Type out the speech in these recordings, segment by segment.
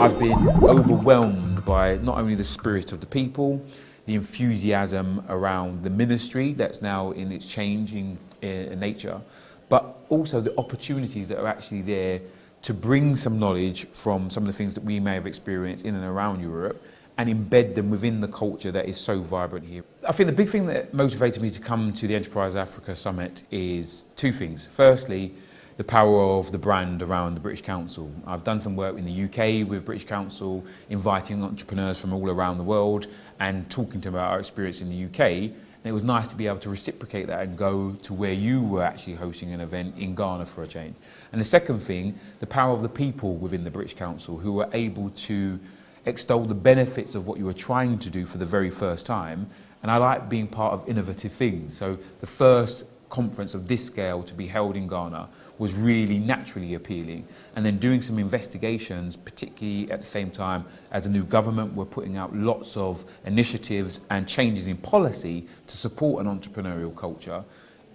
I've been overwhelmed by not only the spirit of the people, the enthusiasm around the ministry that's now in its changing nature, but also the opportunities that are actually there to bring some knowledge from some of the things that we may have experienced in and around Europe and embed them within the culture that is so vibrant here. I think the big thing that motivated me to come to the Enterprise Africa Summit is two things. Firstly, the power of the brand around the British Council. I've done some work in the UK with British Council, inviting entrepreneurs from all around the world and talking to them about our experience in the UK. And it was nice to be able to reciprocate that and go to where you were actually hosting an event in Ghana for a change. And the second thing, the power of the people within the British Council who were able to extol the benefits of what you were trying to do for the very first time. And I like being part of innovative things. So the first conference of this scale to be held in Ghana was really naturally appealing. And then doing some investigations, particularly at the same time as a new government were putting out lots of initiatives and changes in policy to support an entrepreneurial culture,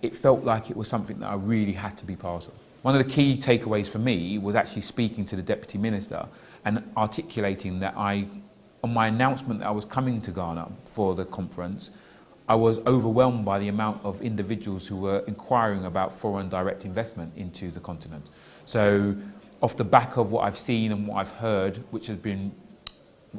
it felt like it was something that I really had to be part of. One of the key takeaways for me was actually speaking to the Deputy Minister and articulating that on my announcement that I was coming to Ghana for the conference, I was overwhelmed by the amount of individuals who were inquiring about foreign direct investment into the continent. So off the back of what I've seen and what I've heard, which has been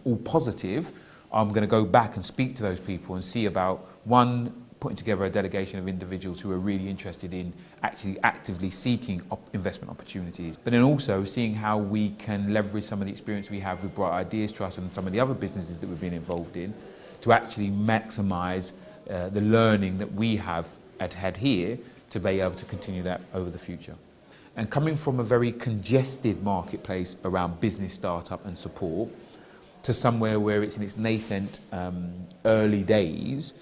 all positive, I'm going to go back and speak to those people and see about, one, putting together a delegation of individuals who are really interested in actually actively seeking investment opportunities, but then also seeing how we can leverage some of the experience we have with Bright Ideas Trust and some of the other businesses that we've been involved in to actually maximise the learning that we have had here to be able to continue that over the future. And coming from a very congested marketplace around business startup and support to somewhere where it's in its nascent early days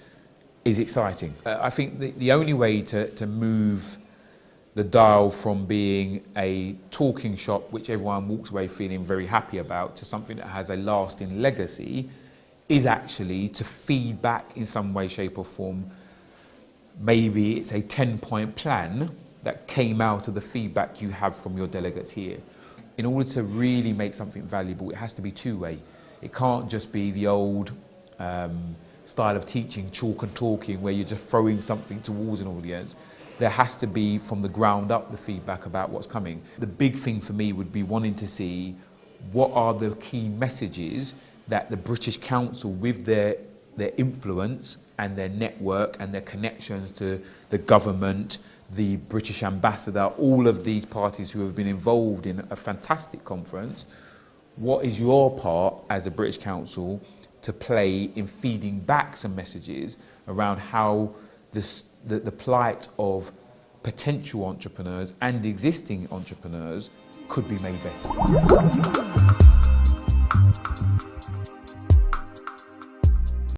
is exciting. I think the only way to move the dial from being a talking shop which everyone walks away feeling very happy about to something that has a lasting legacy is actually to feed back in some way, shape or form. Maybe it's a 10-point plan that came out of the feedback you have from your delegates here. In order to really make something valuable, it has to be two-way. It can't just be the old style of teaching, chalk and talking, where you're just throwing something towards an audience. There has to be, from the ground up, the feedback about what's coming. The big thing for me would be wanting to see what are the key messages that the British Council, with their influence and their network and their connections to the government, the British ambassador, all of these parties who have been involved in a fantastic conference, what is your part as a British Council to play in feeding back some messages around how the plight of potential entrepreneurs and existing entrepreneurs could be made better?